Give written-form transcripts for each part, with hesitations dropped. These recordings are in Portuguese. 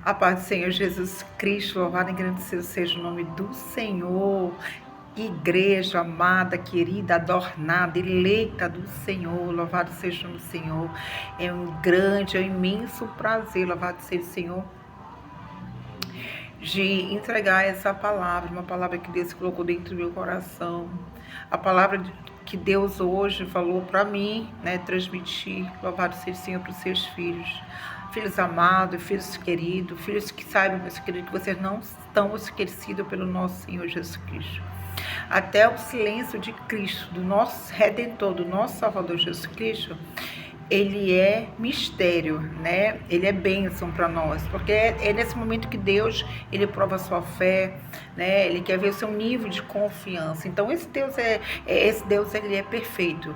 A paz do Senhor Jesus Cristo, louvado e engrandecido seja o nome do Senhor. Igreja amada, querida, adornada, eleita do Senhor, louvado seja o nome do Senhor. É um grande, é um imenso prazer, louvado seja o Senhor, de entregar essa palavra, uma palavra que Deus colocou dentro do meu coração, a palavra que Deus hoje falou para mim, né, transmitir, louvado seja o Senhor, para os seus filhos. Filhos amados, filhos queridos, filhos que saibam, meus queridos, que vocês não estão esquecidos pelo nosso Senhor Jesus Cristo. Até o silêncio de Cristo, do nosso Redentor, do nosso Salvador Jesus Cristo, ele é mistério, né? Ele é bênção para nós, porque é nesse momento que Deus, ele prova a sua fé, né? Ele quer ver o seu nível de confiança. Então esse Deus ele é perfeito.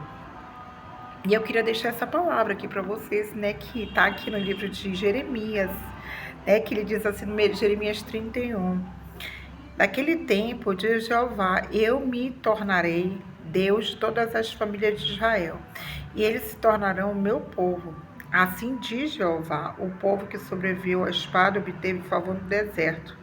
E eu queria deixar essa palavra aqui para vocês, né, que está aqui no livro de Jeremias, né, que ele diz assim, no Jeremias 31. Naquele tempo, diz Jeová, eu me tornarei Deus de todas as famílias de Israel, e eles se tornarão o meu povo. Assim diz Jeová, o povo que sobreviveu à espada obteve favor no deserto.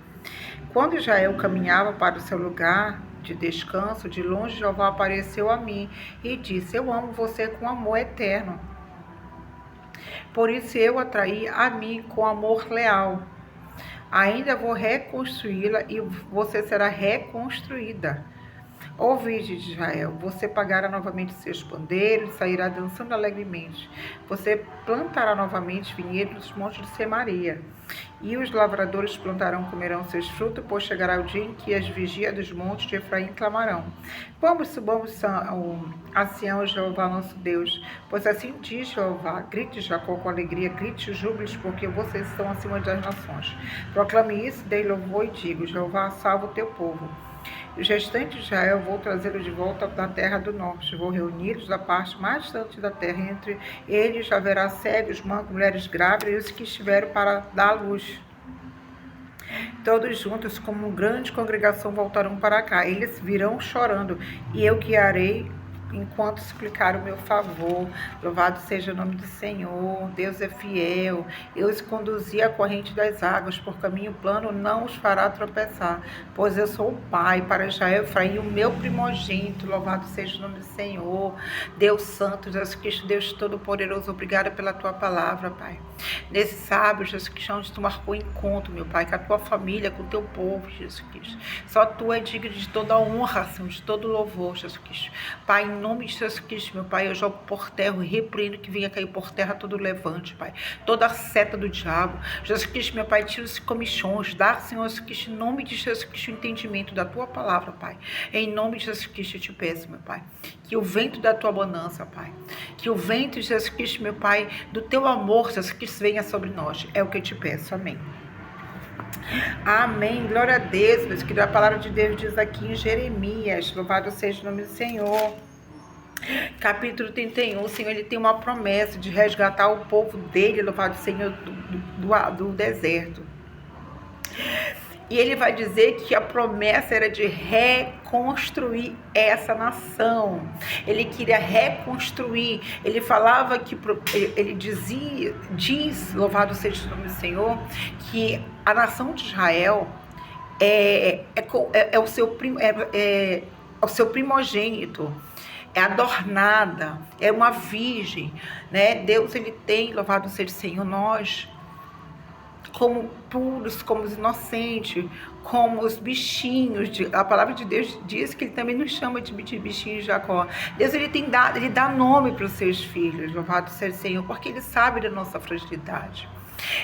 Quando Israel caminhava para o seu lugar de descanso, de longe Jeová apareceu a mim e disse, eu amo você com amor eterno. Por isso eu atraí a mim com amor leal. Ainda vou reconstruí-la e você será reconstruída. Ouvide, Israel, você pagará novamente seus pandeiros, sairá dançando alegremente. Você plantará novamente vinhedos nos montes de Semaria. E os lavradores plantarão, comerão seus frutos, pois chegará o dia em que as vigias dos montes de Efraim clamarão. Vamos, subamos a Sião, Jeová nosso Deus, pois assim diz Jeová, grite Jacó com alegria, grite júbilos, porque vocês estão acima das nações. Proclame isso, dei louvor e digo, Jeová salva o teu povo. Os restantes de Israel vou trazê-los de volta da terra do norte. Vou reuni-los da parte mais distante da terra. Entre eles haverá cegos, mancos, mulheres grávidas e os que estiveram para dar à luz. Todos juntos, como uma grande congregação, voltarão para cá. Eles virão chorando, e eu guiarei enquanto suplicar o meu favor. Louvado seja o nome do Senhor. Deus é fiel. Eu os conduzi à corrente das águas, por caminho plano não os fará tropeçar, pois eu sou o Pai para Israel, Efraim, o meu primogênito. Louvado seja o nome do Senhor. Deus Santo, Jesus Cristo, Deus Todo-Poderoso, obrigada pela tua palavra, Pai. Nesse sábado, Jesus Cristo, onde tu marcou encontro, meu Pai, com a tua família, com o teu povo, Jesus Cristo. Só tu é digno de toda honra, Senhor, de todo louvor, Jesus Cristo. Pai, em nome de Jesus Cristo, meu Pai, eu jogo por terra, eu repreendo que venha cair por terra todo levante, Pai. Toda a seta do diabo. Jesus Cristo, meu Pai, tira os comichões. Dá, Senhor Jesus Cristo, em nome de Jesus Cristo, o entendimento da tua palavra, Pai. Em nome de Jesus Cristo, eu te peço, meu Pai, que o vento da tua bonança, Pai, que o vento de Jesus Cristo, meu Pai, do teu amor, Jesus Cristo, venha sobre nós. É o que eu te peço. Amém. Amém. Glória a Deus, meus queridos. A palavra de Deus diz aqui em Jeremias, louvado seja o nome do Senhor. Capítulo 31, o Senhor ele tem uma promessa de resgatar o povo dele, louvado Senhor, do deserto. E ele vai dizer que a promessa era de reconstruir essa nação. Ele queria reconstruir. Ele falava que, ele diz, louvado seja o nome do Senhor, que a nação de Israel é o seu primogênito. É adornada, é uma virgem, né? Deus, ele tem, louvado seja o Senhor, nós, como puros, como os inocentes, como os bichinhos, a palavra de Deus diz que ele também nos chama de bichinhos de Jacó. Deus, ele dá nome para os seus filhos, louvado seja o Senhor, porque ele sabe da nossa fragilidade.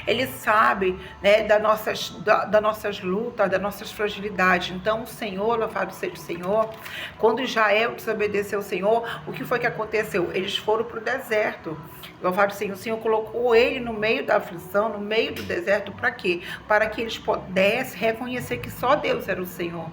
Ele sabe, né, das nossas lutas, das nossas fragilidades. Então o Senhor, louvado seja o Senhor, quando Israel desobedeceu ao Senhor, o que foi que aconteceu? Eles foram para o deserto. Louvado seja o Senhor, colocou ele no meio da aflição, no meio do deserto, para quê? Para que eles pudessem reconhecer que só Deus era o Senhor.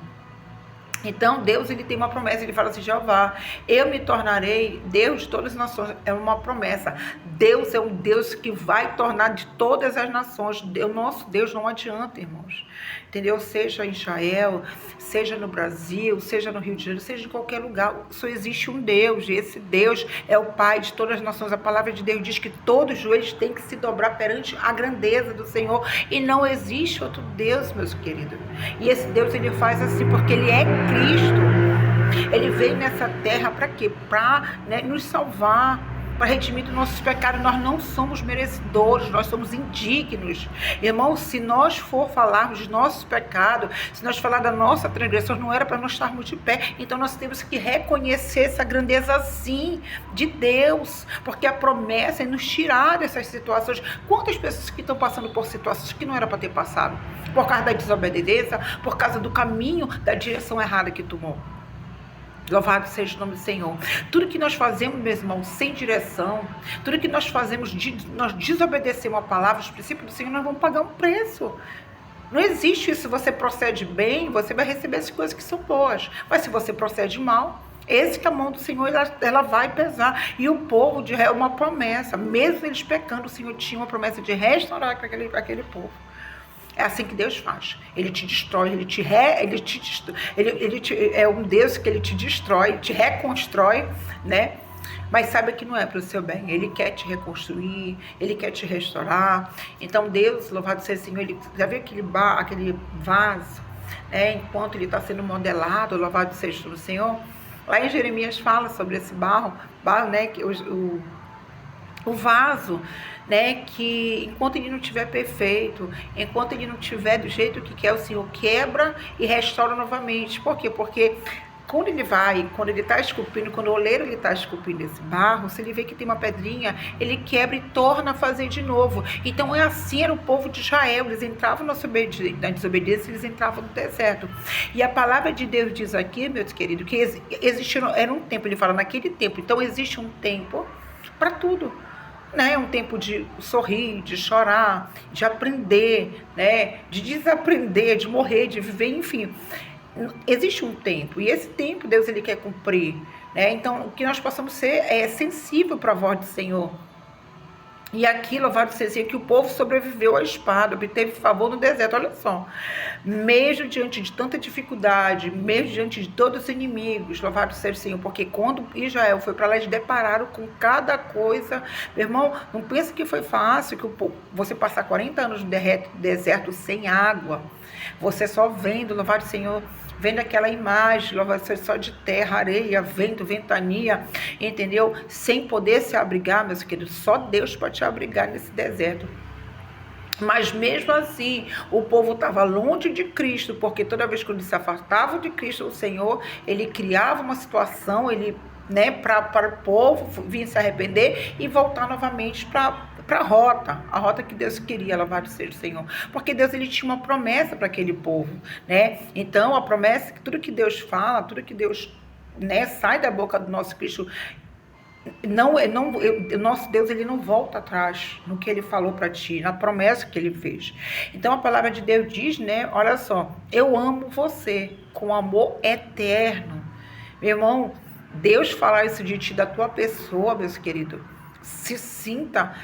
Então Deus, ele tem uma promessa, ele fala assim, Jeová, eu me tornarei Deus de todas as nações, é uma promessa. Deus é um Deus que vai tornar de todas as nações. O nosso Deus não adianta, irmãos. Entendeu? Seja em Israel, seja no Brasil, seja no Rio de Janeiro, seja em qualquer lugar, só existe um Deus, e esse Deus é o Pai de todas as nações. A palavra de Deus diz que todos os joelhos têm que se dobrar perante a grandeza do Senhor, e não existe outro Deus, meus queridos. E esse Deus, ele faz assim porque ele é Cristo. Ele veio nessa terra para quê? Para, né, nos salvar, para redimir dos nossos pecados. Nós não somos merecedores, nós somos indignos. Irmão, se nós for falarmos de nossos pecados, se nós falar da nossa transgressão, não era para nós estarmos de pé. Então nós temos que reconhecer essa grandeza sim de Deus, porque a promessa é nos tirar dessas situações. Quantas pessoas que estão passando por situações que não era para ter passado, por causa da desobediência, por causa do caminho, da direção errada que tomou. Louvado seja o nome do Senhor. Tudo que nós fazemos, meu irmão, sem direção, tudo que nós fazemos, nós desobedecemos a palavra, os princípios do Senhor, nós vamos pagar um preço. Não existe isso. Se você procede bem, você vai receber as coisas que são boas. Mas se você procede mal, esse que a mão do Senhor, ela vai pesar. E o povo é uma promessa. Mesmo eles pecando, o Senhor tinha uma promessa de restaurar aquele povo. É assim que Deus faz. Ele te destrói, é um Deus que ele te destrói, te reconstrói, né? Mas saiba que não é para o seu bem. Ele quer te reconstruir, ele quer te restaurar. Então Deus, louvado seja o Senhor, ele já viu aquele vaso, né? Enquanto ele está sendo modelado, louvado seja o Senhor. Lá em Jeremias fala sobre esse barro, né? Que o vaso, né, que enquanto ele não estiver perfeito, enquanto ele não estiver do jeito que quer, o Senhor quebra e restaura novamente. Por quê? Porque quando ele está esculpindo, quando o oleiro ele está esculpindo esse barro, se ele vê que tem uma pedrinha, ele quebra e torna a fazer de novo. Então é assim, era o povo de Israel. Eles entravam na desobediência, eles entravam no deserto. E a palavra de Deus diz aqui, meus queridos, que era um tempo, ele fala naquele tempo. Então existe um tempo para tudo. É um tempo de sorrir, de chorar, de aprender, né? De desaprender, de morrer, de viver, enfim. Existe um tempo, e esse tempo Deus ele quer cumprir, né? Então, o que nós possamos ser é sensível para a voz do Senhor. E aqui, louvado seja que o povo sobreviveu à espada, obteve favor no deserto. Olha só, mesmo diante de tanta dificuldade, mesmo diante de todos os inimigos, louvado seja o Senhor, porque quando Israel foi para lá, eles depararam com cada coisa. Meu irmão, não pensa que foi fácil, que você passar 40 anos no deserto sem água, você só vendo, louvado Senhor, vendo aquela imagem, louvado seja só de terra, areia, vento, ventania, entendeu? Sem poder se abrigar, meus queridos, só Deus pode te abrigar nesse deserto. Mas mesmo assim, o povo estava longe de Cristo, porque toda vez que eles se afastavam de Cristo, o Senhor, ele criava uma situação, ele, né, para o povo vir se arrepender e voltar novamente para a rota que Deus queria, louvado seja o Senhor. Porque Deus, ele tinha uma promessa para aquele povo, né? Então, a promessa, que tudo que Deus fala, tudo que Deus, né, sai da boca do nosso Cristo, o nosso Deus, ele não volta atrás no que ele falou para ti, na promessa que ele fez. Então, a palavra de Deus diz, né, olha só, eu amo você com amor eterno. Meu irmão, Deus falar isso de ti, da tua pessoa, meus queridos, se sinta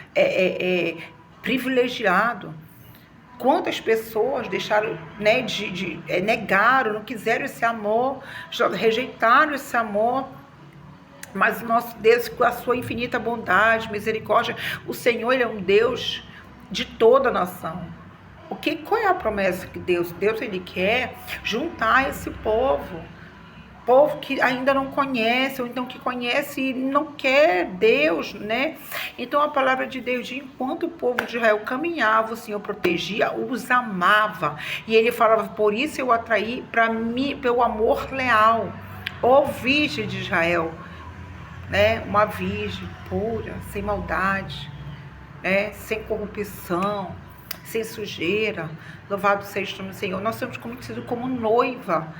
privilegiado. Quantas pessoas deixaram, né, negaram, não quiseram esse amor, rejeitaram esse amor. Mas o nosso Deus, com a sua infinita bondade, misericórdia, o Senhor, ele é um Deus de toda a nação. Qual é a promessa que Deus, ele quer juntar esse povo que ainda não conhece, ou então que conhece e não quer Deus, né? Então a palavra de Deus diz, enquanto o povo de Israel caminhava, o Senhor protegia, os amava. E ele falava, por isso eu atraí para mim, pelo amor leal, ó Virgem de Israel, né? Uma virgem pura, sem maldade, né? Sem corrupção, sem sujeira. Louvado seja o nome do Senhor. Nós somos conhecidos como noiva.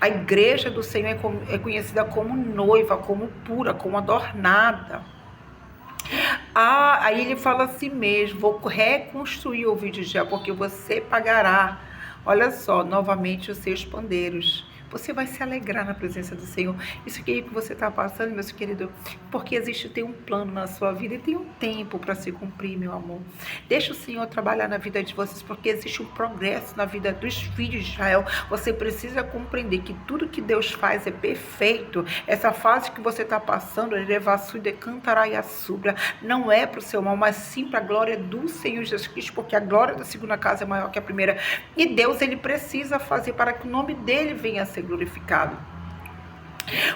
A igreja do Senhor é conhecida como noiva, como pura, como adornada. Aí ele fala assim mesmo, vou reconstruir o vídeo já, porque você pagará, olha só, novamente os seus pandeiros. você vai se alegrar na presença do Senhor. Isso aqui que você está passando, meu querido, porque tem um plano na sua vida e tem um tempo para se cumprir, meu amor. Deixa o Senhor trabalhar na vida de vocês, porque existe um progresso na vida dos filhos de Israel. Você precisa compreender que tudo que Deus faz é perfeito. Essa fase que você está passando, não é para o seu mal, mas sim para a glória do Senhor Jesus Cristo, porque a glória da segunda casa é maior que a primeira. E Deus, ele precisa fazer para que o nome dele venha a ser glorificado.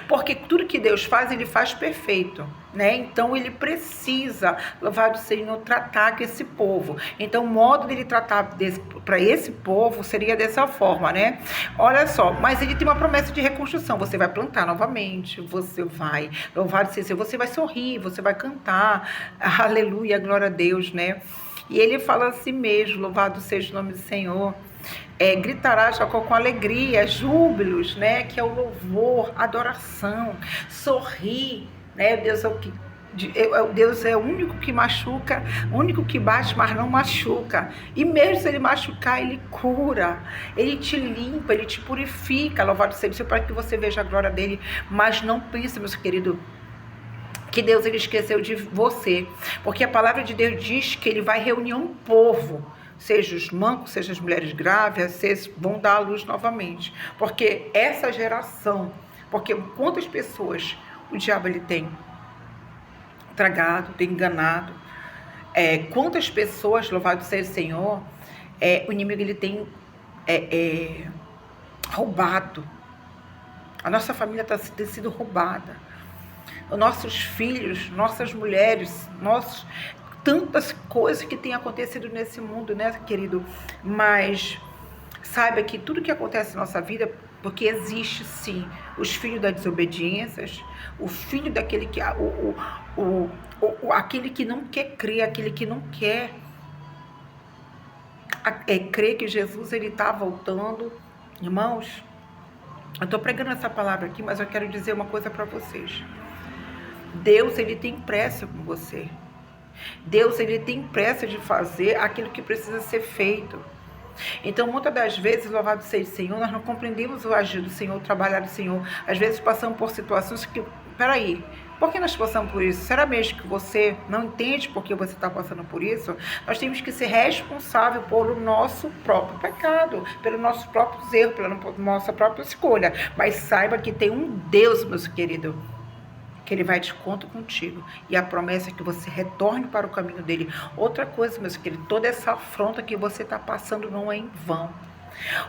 Porque tudo que Deus faz, ele faz perfeito, né? Então ele precisa, louvado Senhor, tratar com esse povo. Então o modo dele tratar para esse povo seria dessa forma, né? Olha só, mas ele tem uma promessa de reconstrução. Você vai plantar novamente, você vai, louvado seja, você vai sorrir, você vai cantar, aleluia, glória a Deus, né? E ele fala assim mesmo, louvado seja o nome do Senhor. Gritará Jacó com alegria, júbilos, né? Que é o louvor, adoração, sorrir, né? Deus é o único que machuca, o único que bate, mas não machuca. E mesmo se ele machucar, ele cura, ele te limpa, ele te purifica. Louvado seja para que você veja a glória dele. Mas não pense, meus queridos, que Deus ele esqueceu de você, porque a palavra de Deus diz que ele vai reunir um povo, seja os mancos, seja as mulheres grávidas, vocês vão dar à luz novamente, porque essa geração, porque quantas pessoas o diabo ele tem tragado, tem enganado, quantas pessoas, louvado seja o Senhor, o inimigo ele tem roubado, a nossa família tem sido roubada, nossos filhos, nossas mulheres, tantas coisas que têm acontecido nesse mundo, né, querido? Mas saiba que tudo que acontece na nossa vida, porque existe sim os filhos da desobediência, o filho daquele que aquele que não quer crer, aquele que não quer crer que Jesus ele está voltando. Irmãos, eu estou pregando essa palavra aqui, mas eu quero dizer uma coisa para vocês. Deus, ele tem pressa com você. Deus, ele tem pressa de fazer aquilo que precisa ser feito. Então, muitas das vezes, louvado seja o Senhor, nós não compreendemos o agir do Senhor, o trabalhar do Senhor. Às vezes passamos por situações que, peraí, por que nós passamos por isso? Será mesmo que você não entende por que você está passando por isso? Nós temos que ser responsáveis pelo nosso próprio pecado, pelos nossos próprios erros, pela nossa própria escolha. Mas saiba que tem um Deus, meus queridos, que ele vai de conta contigo, e a promessa é que você retorne para o caminho dele. Outra coisa, meus queridos, toda essa afronta que você está passando não é em vão.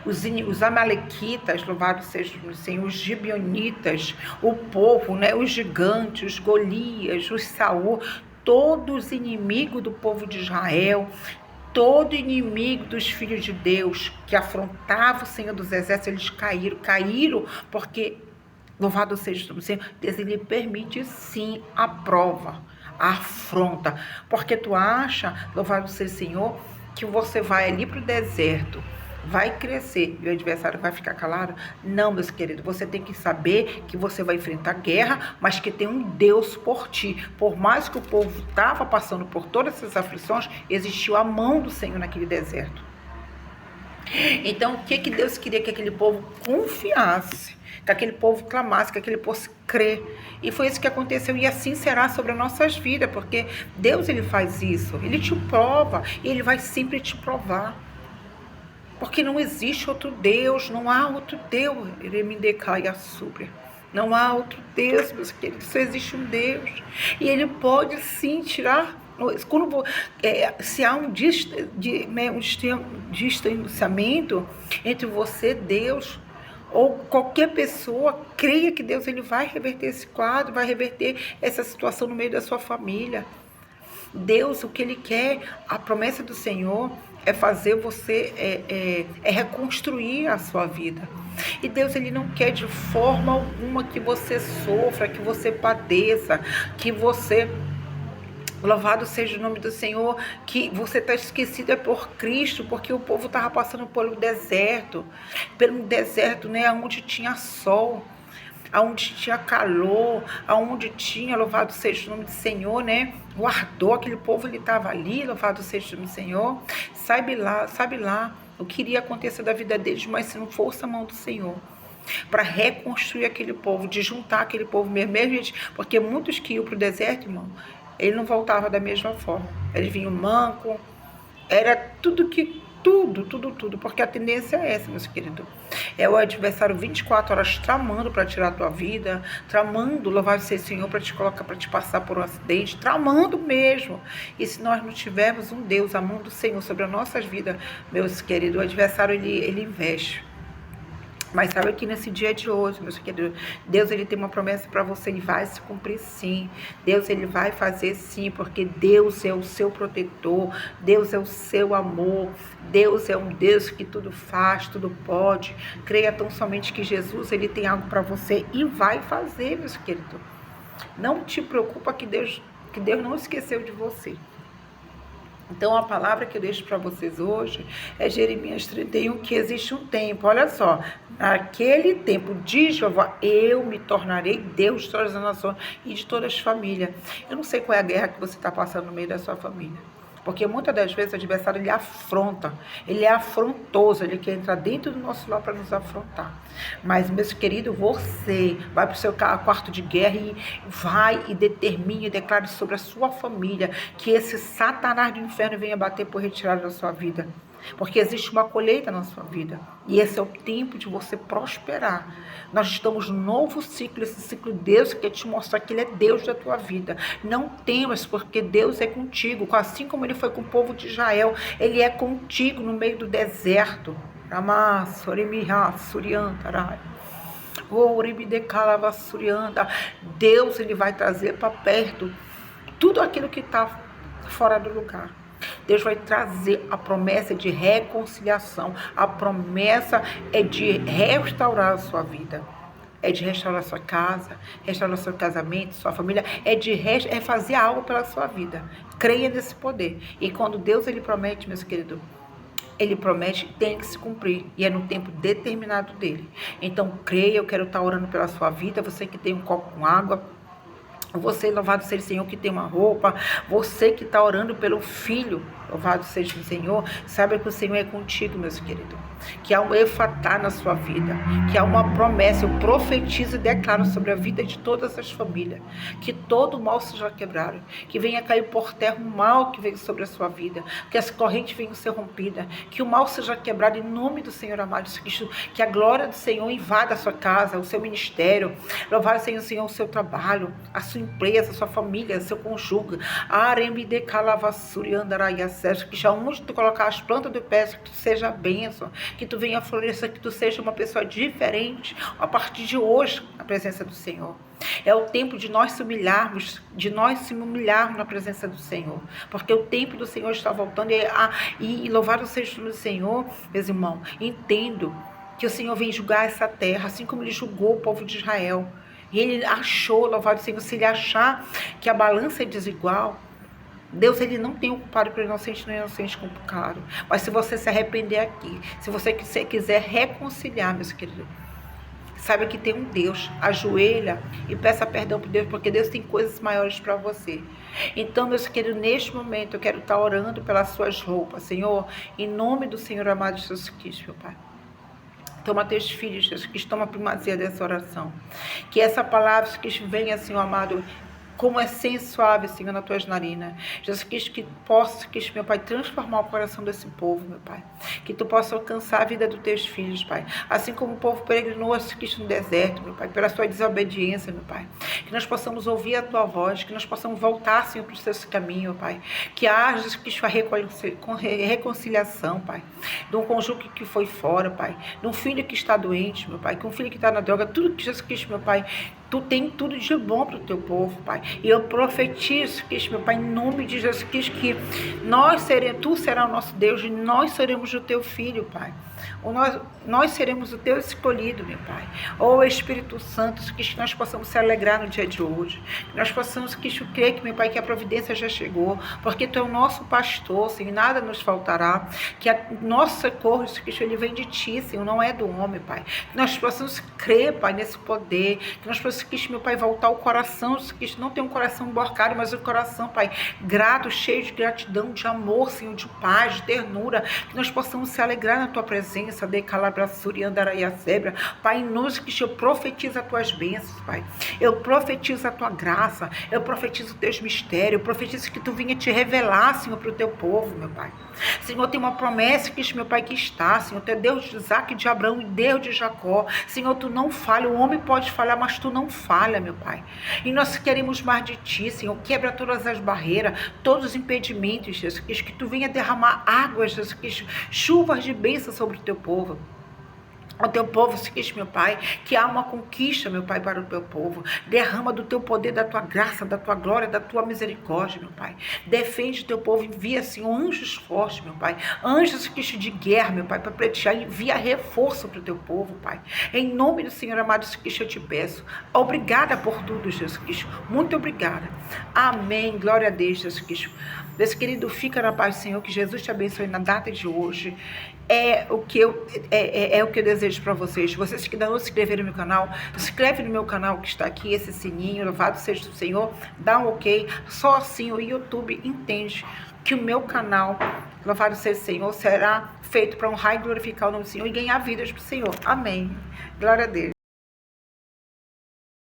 Os amalequitas, louvado seja o Senhor, os gibeonitas, o povo, né, os gigantes, os Golias, os Saul, todos inimigos do povo de Israel, todo inimigo dos filhos de Deus que afrontava o Senhor dos Exércitos, eles caíram porque, louvado seja o Senhor, Deus ele permite sim a prova, a afronta, porque tu acha, louvado seja o Senhor, que você vai ali para o deserto, vai crescer e o adversário vai ficar calado? Não, meus queridos, você tem que saber que você vai enfrentar guerra, mas que tem um Deus por ti. Por mais que o povo estava passando por todas essas aflições, existiu a mão do Senhor naquele deserto. Então, o que Deus queria? Que aquele povo confiasse, que aquele povo clamasse, que aquele povo crer. E foi isso que aconteceu, e assim será sobre as nossas vidas, porque Deus ele faz isso, ele te prova, e ele vai sempre te provar. Porque não existe outro Deus, não há outro Deus. Não há outro Deus, meus queridos, só existe um Deus. E ele pode sim tirar. Se há um distanciamento entre você e Deus, ou qualquer pessoa, creia que Deus ele vai reverter esse quadro, vai reverter essa situação no meio da sua família. Deus, o que ele quer, a promessa do Senhor é fazer você, reconstruir a sua vida. E Deus, ele não quer de forma alguma que você sofra, que você padeça, que você, louvado seja o nome do Senhor, que você está esquecido por Cristo, porque o povo estava passando pelo deserto, né, onde tinha sol, aonde tinha calor, aonde tinha, louvado seja o nome do Senhor, né, o ardor, aquele povo ele estava ali, louvado seja o nome do Senhor, sabe lá, o que iria acontecer da vida deles, mas se não fosse a mão do Senhor. para reconstruir aquele povo, de juntar aquele povo mesmo, gente, porque muitos que iam para o deserto, irmão, ele não voltava da mesma forma. Eles vinham manco, era tudo, porque a tendência é essa, meus queridos. É o adversário 24 horas tramando para tirar a tua vida, tramando, louvado seja o Senhor, para te colocar, para te passar por um acidente, tramando mesmo. E se nós não tivermos um Deus, a mão do Senhor sobre as nossas vidas, meus queridos, o adversário, ele investe. Mas sabe que nesse dia de hoje, meus queridos, Deus, ele tem uma promessa para você, ele vai se cumprir sim. Deus, ele vai fazer sim, porque Deus é o seu protetor, Deus é o seu amor, Deus é um Deus que tudo faz, tudo pode. Creia tão somente que Jesus, ele tem algo para você e vai fazer, meus queridos. Não te preocupa que Deus não esqueceu de você. Então, a palavra que eu deixo para vocês hoje é Jeremias 31, que existe um tempo. Olha só, naquele tempo de Jeová, eu me tornarei Deus de todas as nações e de todas as famílias. Eu não sei qual é a guerra que você está passando no meio da sua família. Porque muitas das vezes o adversário, ele afronta, ele é afrontoso, ele quer entrar dentro do nosso lar para nos afrontar. Mas, meus queridos, você vai para o seu quarto de guerra e vai e determine e declare sobre a sua família que esse Satanás do inferno venha bater por retirada da sua vida. Porque existe uma colheita na sua vida. E esse é o tempo de você prosperar. Nós estamos num novo ciclo. Esse ciclo de Deus quer te mostrar que Ele é Deus da tua vida. Não temas, porque Deus é contigo. Assim como Ele foi com o povo de Israel, Ele é contigo no meio do deserto. Deus, Ele vai trazer para perto tudo aquilo que está fora do lugar. Deus vai trazer a promessa de reconciliação. A promessa é de restaurar a sua vida. É de restaurar a sua casa, restaurar o seu casamento, sua família. É fazer algo pela sua vida. Creia nesse poder. E quando Deus, ele promete, meus queridos, Ele promete, tem que se cumprir. E é no tempo determinado dele. Então, creia, eu quero estar orando pela sua vida. Você que tem um copo com água, você, louvado seja o Senhor, que tem uma roupa, você que está orando pelo filho, louvado seja o Senhor, sabe que o Senhor é contigo, meus queridos, que há um efatá na sua vida, que há uma promessa. Eu profetizo e declaro sobre a vida de todas as famílias, que todo o mal seja quebrado, que venha cair por terra o mal que veio sobre a sua vida, que as correntes venham ser rompidas, que o mal seja quebrado em nome do Senhor amado Jesus Cristo, que a glória do Senhor invada a sua casa, o seu ministério, louvado seja o Senhor, o seu trabalho, a sua empresa, a sua família, seu cônjuge, que já onde tu colocar as plantas do pé, que tu seja bênção, que tu venha florescer, que tu seja uma pessoa diferente a partir de hoje, na presença do Senhor. É o tempo de nós se humilharmos, na presença do Senhor, porque o tempo do Senhor está voltando. E louvado seja o Senhor, meus irmãos, entendo que o Senhor vem julgar essa terra, assim como Ele julgou o povo de Israel. E Ele achou, louvado Senhor, se Ele achar que a balança é desigual, Deus, Ele não tem um culpado para o inocente, nem inocente com o pecado. Mas se você se arrepender aqui, se você quiser reconciliar, meus queridos, saiba que tem um Deus. Ajoelha e peça perdão por Deus, porque Deus tem coisas maiores para você. Então, meus queridos, neste momento eu quero estar orando pelas suas roupas, Senhor, em nome do Senhor amado Jesus Cristo, meu Pai. Toma teus filhos, Jesus Cristo, toma a primazia dessa oração. Que essa palavra, Jesus Cristo, venha, Senhor amado, como é suave, Senhor, nas tuas narinas. Jesus Cristo, que possa, Cristo, meu Pai, transformar o coração desse povo, meu Pai. Que tu possa alcançar a vida dos teus filhos, Pai. Assim como o povo peregrinou, Jesus Cristo, no deserto, meu Pai, pela sua desobediência, meu Pai. Que nós possamos ouvir a tua voz, que nós possamos voltar, Senhor, para o seu caminho, Pai. Que haja, Jesus Cristo, a reconciliação, Pai. De um cônjuge que foi fora, Pai. De um filho que está doente, meu Pai. Que um filho que está na droga. Tudo que, Jesus Cristo, meu Pai, tu tem tudo de bom para o teu povo, Pai. E eu profetizo, Cristo, meu Pai, em nome de Jesus Cristo, que tu serás o nosso Deus e nós seremos o teu filho, Pai. Nós seremos o teu escolhido, meu Pai. Ó Espírito Santo, que nós possamos se alegrar no dia de hoje. Que nós possamos, crer que, meu Pai, que a providência já chegou. Porque tu é o nosso pastor, Senhor, nada nos faltará. Que a nosso socorro, Cristo, ele vem de ti, Senhor, não é do homem, Pai. Que nós possamos crer, Pai, nesse poder. Que nós possamos Jesus Cristo, meu Pai, voltar o coração, Jesus Cristo, não tem um coração emborcado, mas um coração, Pai, grato, cheio de gratidão, de amor, Senhor, de paz, de ternura, que nós possamos se alegrar na Tua presença, de calabraçuri, andaraia, zebra, Pai, em nós, Cristo, eu profetizo as Tuas bênçãos, Pai, eu profetizo a Tua graça, eu profetizo os Teus mistérios, eu profetizo que Tu vinha te revelar, Senhor, para o Teu povo, meu Pai. Senhor, tem uma promessa, Cristo, meu Pai, que está, Senhor, Tu é Deus de Isaac, de Abraão e Deus de Jacó. Senhor, Tu não falha, o homem pode falhar, mas Tu não falha, meu Pai. E nós queremos mais de Ti, Senhor, quebra todas as barreiras, todos os impedimentos, Jesus Cristo, que Tu venha derramar águas, Jesus Cristo, chuvas de bênção sobre o Teu povo. O Teu povo, Cristo, meu Pai, que há uma conquista, meu Pai, para o Teu povo. Derrama do Teu poder, da Tua graça, da Tua glória, da Tua misericórdia, meu Pai. Defende o Teu povo, envia, Senhor, anjos fortes, meu Pai. Anjos, Cristo, de guerra, meu Pai, para pleitear, envia reforço para o Teu povo, Pai. Em nome do Senhor, amado Jesus Cristo, eu te peço. Obrigada por tudo, Jesus Cristo. Muito obrigada. Amém. Glória a Deus, Jesus Cristo. Deus querido, fica na paz do Senhor, que Jesus te abençoe na data de hoje. É o que eu desejo para vocês. Vocês que ainda não se inscreveram no meu canal, se inscreve no meu canal que está aqui, esse sininho, louvado seja o Senhor, dá um ok. Só assim o YouTube entende que o meu canal, louvado seja o Senhor, será feito para honrar e glorificar o nome do Senhor e ganhar vidas para o Senhor. Amém. Glória a Deus.